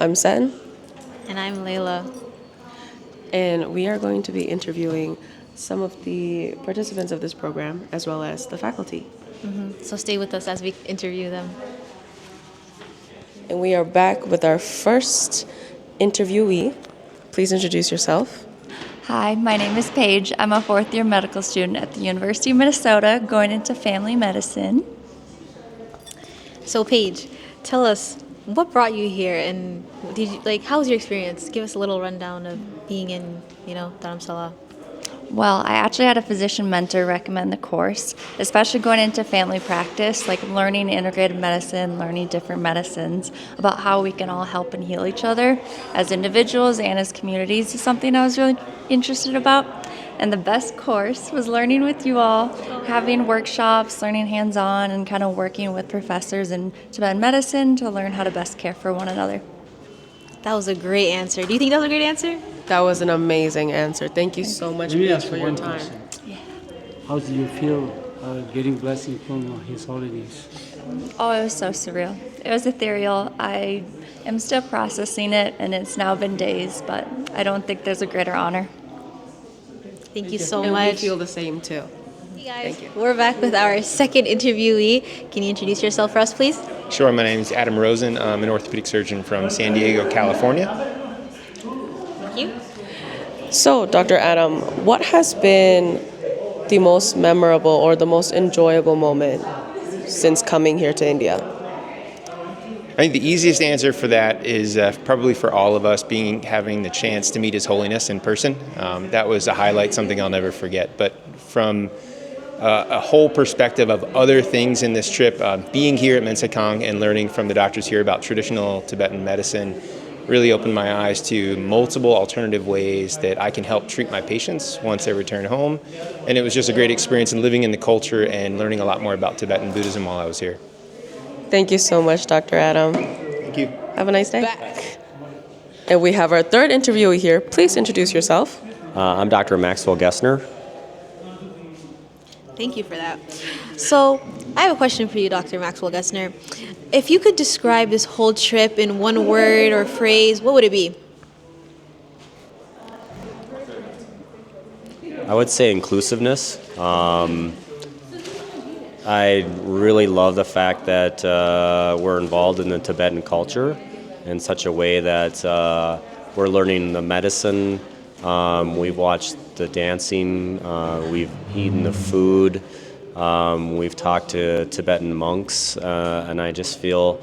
I'm Sen, And I'm Layla. and we are going to be interviewing some of the participants of this program as well as the faculty. So stay with us as we interview them. And we are back with our first interviewee. Please introduce yourself. Hi, my name is Paige. I'm a fourth year medical student at the University of Minnesota going into family medicine. So Paige, tell us what brought you here and how was your experience? Give us a little rundown of being in, Dharamsala. Well, I actually had a physician mentor recommend the course, especially going into family practice, like learning integrated medicine, learning different medicines, about how we can all help and heal each other as individuals and as communities is something I was really interested about. And the best course was learning with you all, having workshops, learning hands-on, and kind of working with professors in Tibetan medicine to learn how to best care for one another. That was a great answer. Do you think that was a great answer? That was an amazing answer. Thank you so much, Let me Paige, ask for you your one time. question. How do you feel getting blessing from his holiness? Oh, it was so surreal. It was ethereal. I am still processing it, and it's now been days, but I don't think there's a greater honor. Thank you so And much. we feel the same too. Hey guys, Thank you. we're back with our second interviewee. Can you introduce yourself for us, please? Sure, my name is Adam Rosen. I'm an orthopedic surgeon from San Diego, California. Thank you. So, Dr. Adam, what has been the most memorable or the most enjoyable moment since coming here to India? I think the easiest answer for that is probably for all of us having the chance to meet His Holiness in person. That was a highlight, something I'll never forget. But from a whole perspective of other things in this trip, being here at Men-Tsee-Khang and learning from the doctors here about traditional Tibetan medicine really opened my eyes to multiple alternative ways that I can help treat my patients once they return home. And it was just a great experience in living in the culture and learning a lot more about Tibetan Buddhism while I was here. Thank you so much, Dr. Adam. Thank you. Have a nice day. And we have our third interviewee here. Please introduce yourself. I'm Dr. Maxwell Gessner. Thank you for that. So, I have a question for you, Dr. Maxwell Gessner. If you could describe this whole trip in one word or phrase, what would it be? I would say inclusiveness. I really love the fact that we're involved in the Tibetan culture in such a way that we're learning the medicine. We've watched the dancing. We've eaten the food. We've talked to Tibetan monks, and I just feel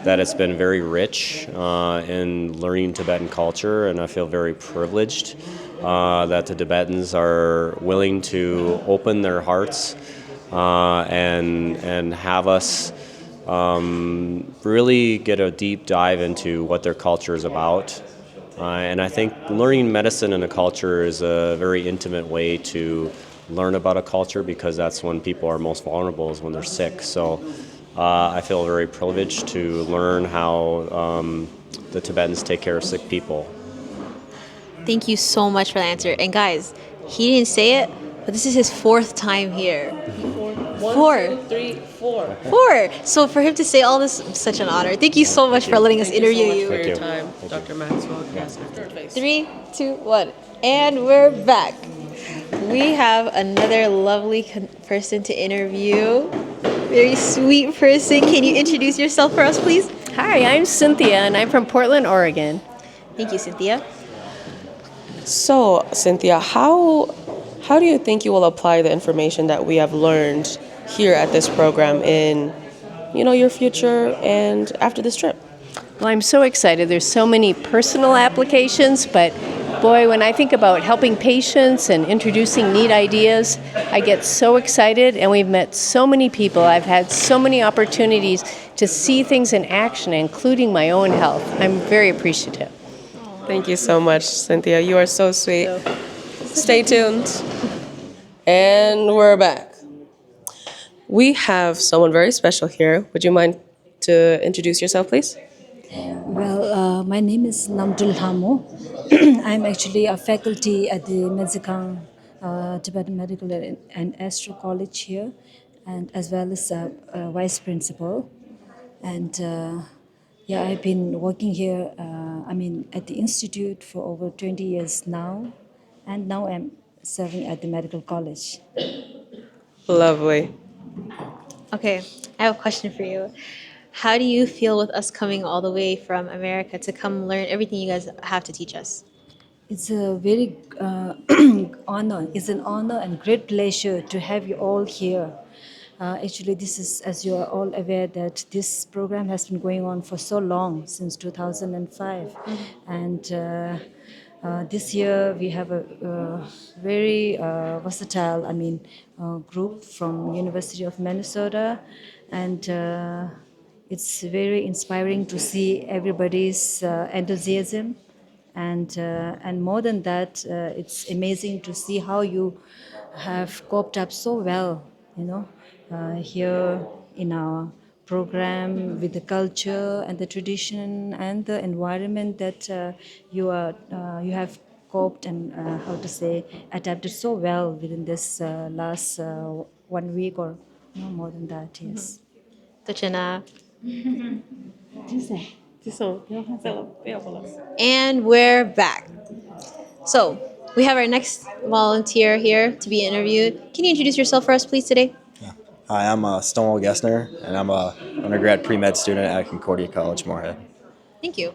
that it's been very rich in learning Tibetan culture, and I feel very privileged that the Tibetans are willing to open their hearts and have us really get a deep dive into what their culture is about. And I think learning medicine in a culture is a very intimate way to learn about a culture, because that's when people are most vulnerable, is when they're sick. So I feel very privileged to learn how the Tibetans take care of sick people. Thank you so much for the answer. And guys, he didn't say it, but this is his fourth time here. Four. So for him to say all this, such an honor. Thank you so much for letting us interview you. For Thank your you. time, Thank Dr. Maxwell. Yes, third face. 3, 2, 1. And we're back. We have another lovely person to interview. Very sweet person. Can you introduce yourself for us, please? Hi, I'm Cynthia, and I'm from Portland, Oregon. Thank you, Cynthia. So, Cynthia, how do you think you will apply the information that we have learned here at this program in, your future and after this trip? Well, I'm so excited. There's so many personal applications, but boy, when I think about helping patients and introducing neat ideas, I get so excited, and we've met so many people. I've had so many opportunities to see things in action, including my own health. I'm very appreciative. Thank you so much, Cynthia. You are so sweet. Stay tuned. And we're back. We have someone very special here. Would you mind to introduce yourself, please? Well, my name is Namdul Hamo. I'm actually a faculty at the Men-Tsee-Khang Tibetan Medical and Astro College here, and as well as a vice principal. And Yeah, I've been working here, at the institute for over 20 years now, and now I'm serving at the medical college. Lovely. Okay, I have a question for you. How do you feel with us coming all the way from America to come learn everything you guys have to teach us? It's a very honor. It's an honor and great pleasure to have you all here. Actually, this is, as you are all aware, that this program has been going on for so long, since 2005, and this year we have a very versatile, group from University of Minnesota, and it's very inspiring to see everybody's enthusiasm, and more than that, it's amazing to see how you have coped up so well, here in our program, with the culture and the tradition and the environment that you have coped and, how to say, adapted so well within this last 1 week, or no more than that. Yes. Tachina. And we're back. So, we have our next volunteer here to be interviewed. Can you introduce yourself for us, please, today? Hi, I'm Stonewall Gessner, and I'm a undergrad pre-med student at Concordia College, Moorhead. Thank you.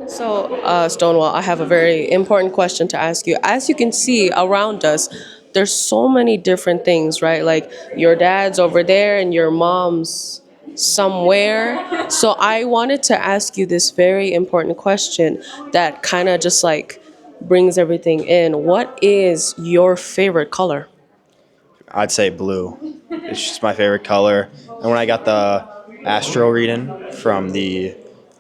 So, Stonewall, I have a very important question to ask you. As you can see around us, there's so many different things, right? Like your dad's over there and your mom's somewhere. So I wanted to ask you this very important question that kind of just like brings everything in. What is your favorite color? I'd say blue. It's just my favorite color. And when I got the astro reading from the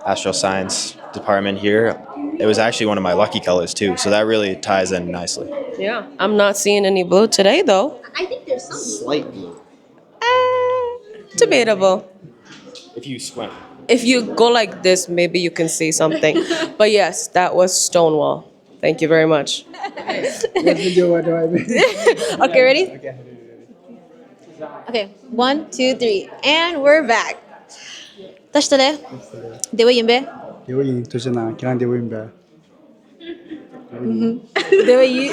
astro science department here, it was actually one of my lucky colors too. So that really ties in nicely. Yeah, I'm not seeing any blue today though. I think there's some. Slight blue. Debatable. If you squint. If you go like this, maybe you can see something. But yes, that was Stonewall. Thank you very much. Okay, ready? Okay, 1, 2, 3, and we're back. Tashtale, dewa yimbe, 대우인 도시나 기란 대우인배. dewa yi.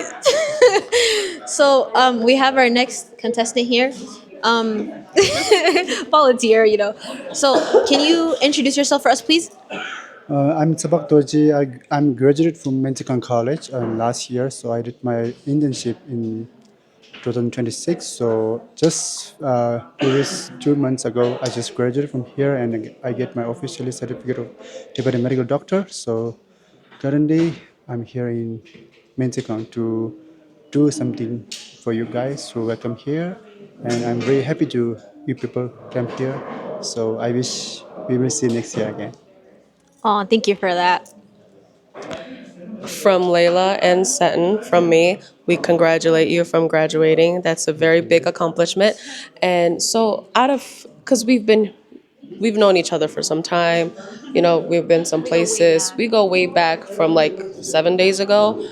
So, we have our next contestant here. Volunteer, you know. So, can you introduce yourself for us, please? I'm Sabak Doji. I'm graduated from Men-Tsee-Khang College last year, so I did my internship in 2026. So just previous 2 months ago, I just graduated from here, and I get my official certificate of Tibetan medical doctor. So currently, I'm here in Men-Tsee-Khang to do something for you guys to welcome here, and I'm very happy to you people come here. So I wish we will see next year again. Oh, thank you for that. From Layla and Seton, from me, we congratulate you from graduating. That's a very big accomplishment. And so because we've known each other for some time, we've been some places. We go way back from like 7 days ago.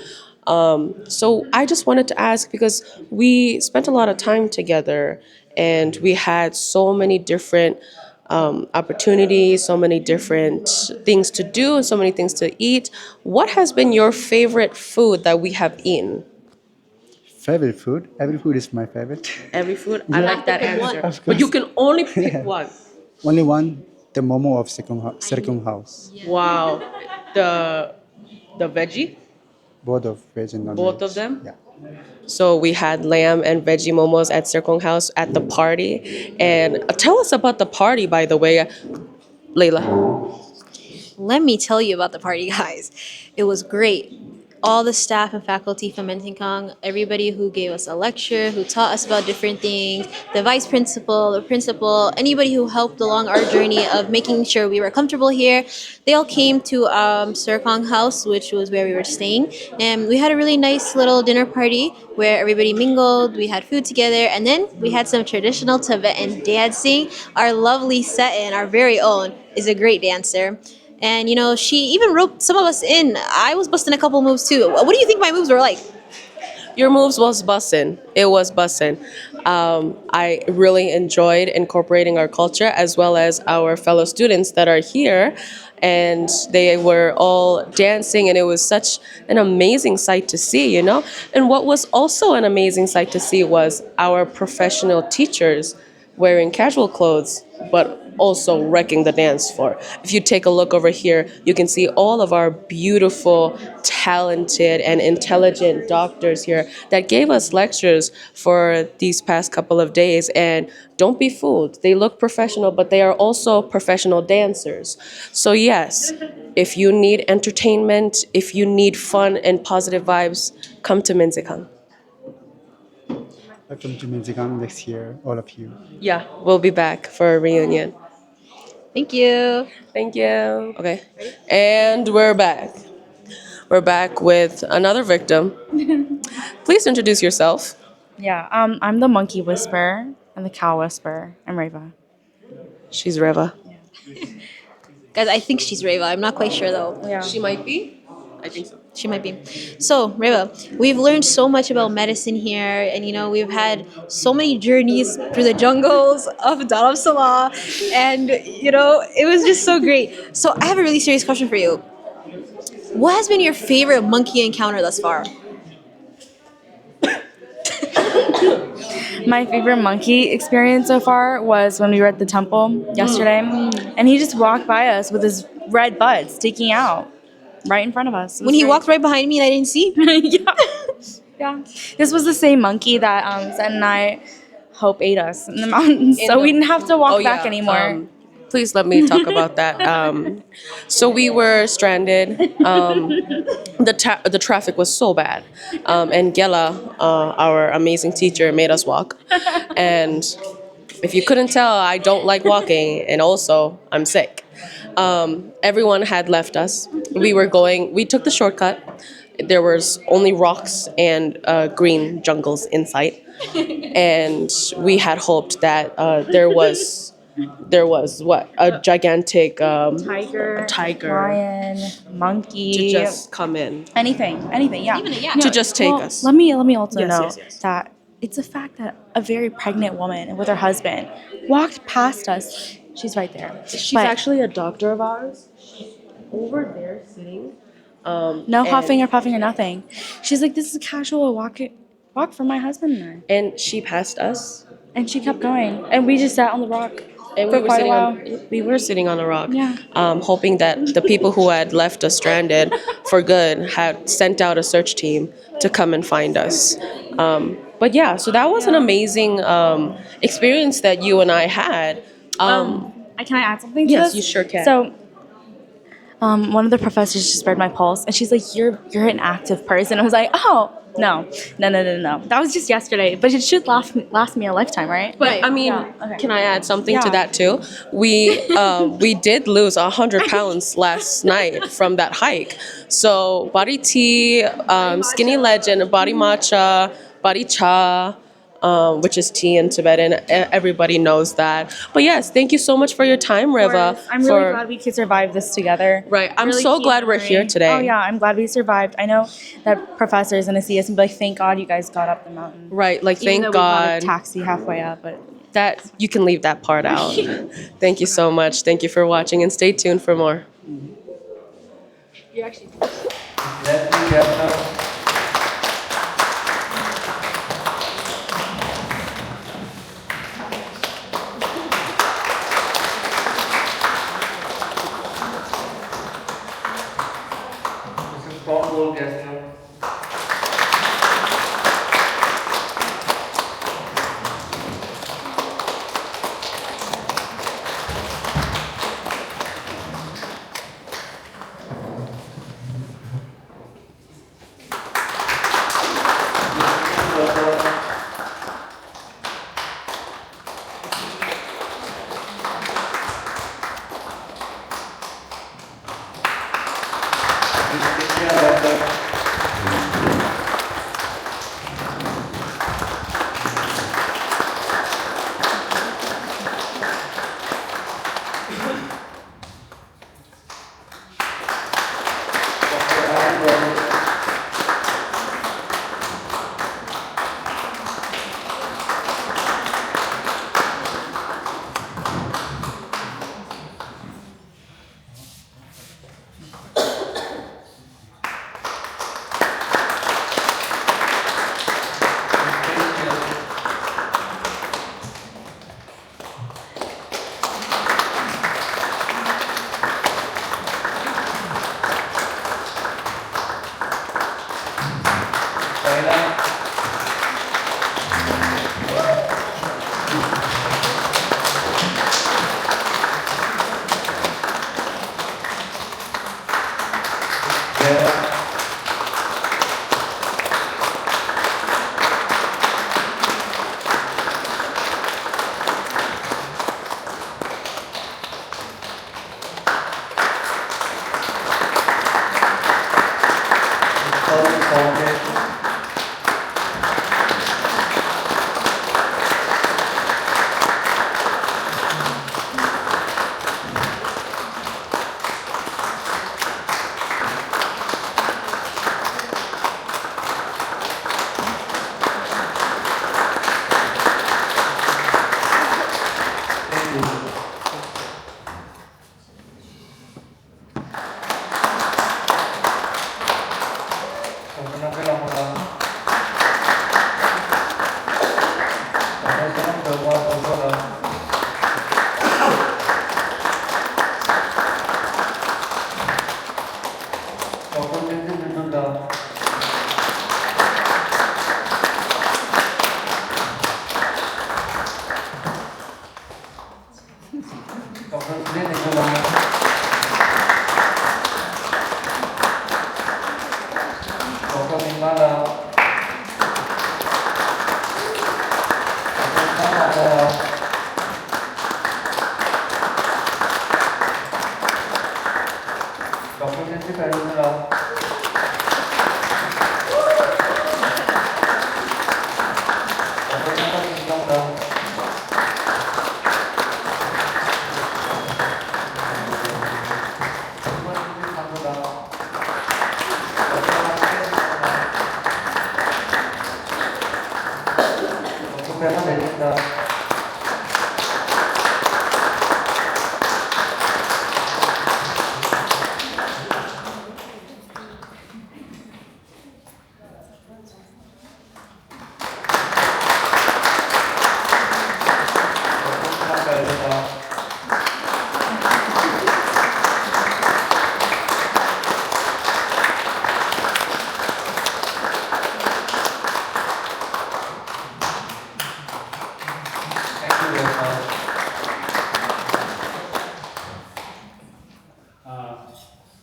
So I just wanted to ask, because we spent a lot of time together and we had so many different opportunities, so many different things to do, and so many things to eat. What has been your favorite food that we have eaten? Favorite food? Every food is my favorite. Every food? I like that answer. Of But you course. can only pick one. Only one, the momo of Serikung House. Wow. The veggie? Both of veg and non-veg. Both of them? Yeah. So we had lamb and veggie momos at Serkong House at the party. And tell us about the party, by the way, Layla. Let me tell you about the party, guys. It was great. All the staff and faculty from Men-Tsee-Khang, everybody who gave us a lecture, who taught us about different things, the vice principal, the principal, anybody who helped along our journey of making sure we were comfortable here, they all came to Serkong House, which was where we were staying. And we had a really nice little dinner party where everybody mingled, we had food together, and then we had some traditional Tibetan dancing. Our lovely Seton, our very own, is a great dancer. And, she even roped some of us in. I was busting a couple moves too. What do you think my moves were like? Your moves was bussin'. It was bussin'. I really enjoyed incorporating our culture as well as our fellow students that are here. And they were all dancing, and it was such an amazing sight to see, you know? And what was also an amazing sight to see was our professional teachers wearing casual clothes, but also wrecking the dance floor. If you take a look over here, you can see all of our beautiful, talented, and intelligent doctors here that gave us lectures for these past couple of days. And don't be fooled, they look professional, but they are also professional dancers. So, yes, if you need entertainment, if you need fun and positive vibes, come to Men-Tsee-Khang. Welcome to Men-Tsee-Khang next year, all of you. Yeah, we'll be back for a reunion. Thank you. Thank you. Okay. And we're back. We're back with another victim. Please introduce yourself. Yeah, I'm the monkey whisperer and the cow whisperer. I'm Reva. She's Reva. Guys, I think she's Reva. I'm not quite sure though. Yeah. She might be. I think so. She might be. So, Reva, we've learned so much about medicine here, and we've had so many journeys through the jungles of Dharamsala, and it was just so great. So, I have a really serious question for you. What has been your favorite monkey encounter thus far? My favorite monkey experience so far was when we were at the temple yesterday, and he just walked by us with his red butt sticking out right in front of us. When he walked right behind me and I didn't see? Yeah. This was the same monkey that Zen and I hope ate us in the mountains, so we didn't have to walk back anymore. Please let me talk about that. So we were stranded. The traffic was so bad, and Gela, our amazing teacher, made us walk. And if you couldn't tell, I don't like walking, and also I'm sick. Everyone had left us. We took the shortcut. There was only rocks and green jungles in sight, and we had hoped that there was what, a gigantic Tiger, lion, monkey, to just come in, anything, yeah. to just take us. Let me also Yes, know yes. that it's a fact that a very pregnant woman with her husband walked past us. She's right there. She's actually a doctor of ours. Over there sitting. No huffing or puffing or nothing. She's like, this is a casual walk for my husband and I. And she passed us. And she kept going. And we just sat on the rock And for quite a while. we were sitting on a rock, Yeah. hoping that the people who had left us stranded for good had sent out a search team to come and find us. But yeah, so that was an amazing experience that you and I had. Can I add something to Yes, this? you sure can. So, one of the professors just read my pulse, and she's like, "You're an active person." I was like, "Oh, no. That was just yesterday, but it should last me a lifetime, right?" But I mean, okay. can I add something to Yeah. that too? We did lose 100 pounds last night from that hike. So body tea, skinny legend, body matcha, body cha, which is tea in Tibetan. Everybody knows that. But yes, thank you so much for your time, Reva. I'm really glad we could survive this together. Right, I'm Really so keep glad we're here learning. today. Oh yeah, I'm glad we survived. I know that professors gonna see us and be like, "Thank God you guys got up the mountain." Right, like Even thank though we got a God. taxi halfway up, but That you can leave that part out. Thank you so much. Thank you for watching, and stay tuned for more.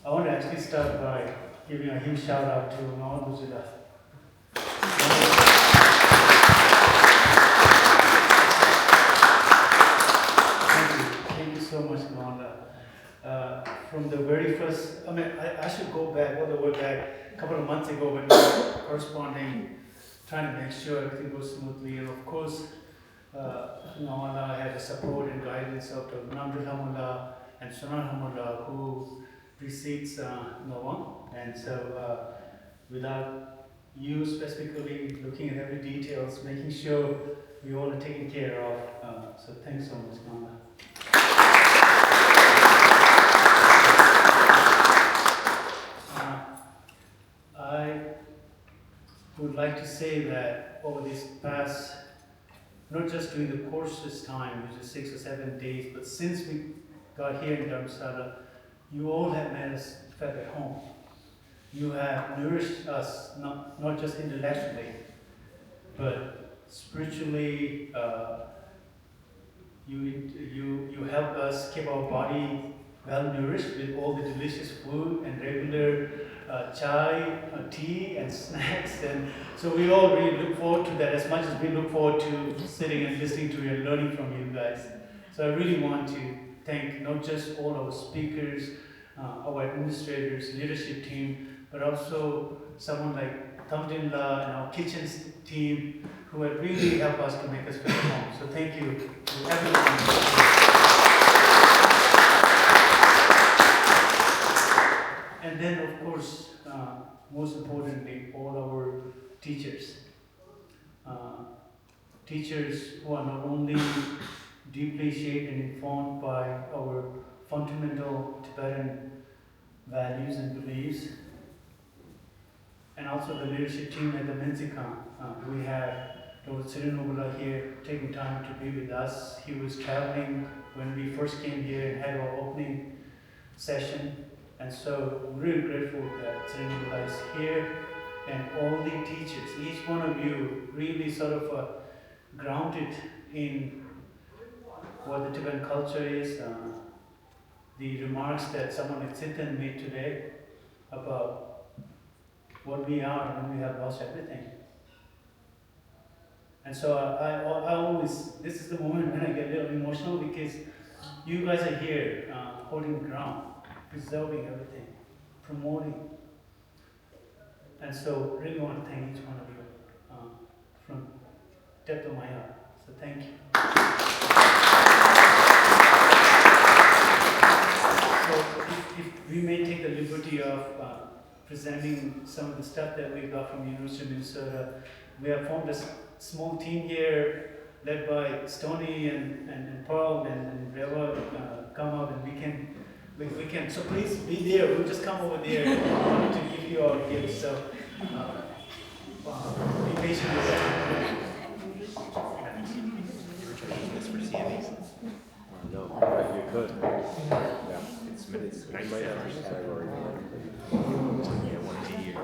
I want to actually start by giving a huge shout out to Abugaga. Thank you so much, Nanda. From the very first, I should go back, all the way back a couple of months ago when we were corresponding, trying to make sure everything goes smoothly. And of course, Nanda had the support and guidance of Dr. Namdul Hamullah and Sunan Hamullah, who precedes Noam. And so, without you specifically looking at every details, making sure we all are taken care of. So thanks so much, Nanda. I would like to say that over this past, not just during the course this time, which is 6 or 7 days, but since we got here in Dharamsala, you all have made us feel at home. You have nourished us, not just intellectually, but spiritually. You help us keep our body well nourished with all the delicious food and regular chai, tea and snacks, and so we all really look forward to that as much as we look forward to sitting and listening to you and learning from you guys. So I really want to thank not just all our speakers, our administrators, leadership team, but also someone like Thamdinla and our kitchen team who have really helped us to make us feel at home. So thank you to everyone. And then, of course, most importantly, all our teachers. Teachers who are not only deeply shaped and informed by our fundamental Tibetan values and beliefs, and also the leadership team at the Men-Tsee-Khang. We have Dr. Sirinogula here taking time to be with us. He was traveling when we first came here and had our opening session. And so I'm really grateful that Sirinogula is here. and all the teachers, each one of you really sort of grounded in what the Tibetan culture is. The remarks that someone at Sitan made today about what we are when we have lost everything. And so I always, this is the moment when I get a little emotional because you guys are here holding the ground, preserving everything, promoting. And so really want to thank each one of you from depth of my heart. So thank you. So if we may take the liberty of presenting some of the stuff that we got from University of Minnesota, we have formed a small team here led by Stony and Paul and Reva come up and we can, so please be there, we'll just come over there to give you our gifts, so be patient with that. No, but you could. Yeah. It's might have category. Yeah, 1 year.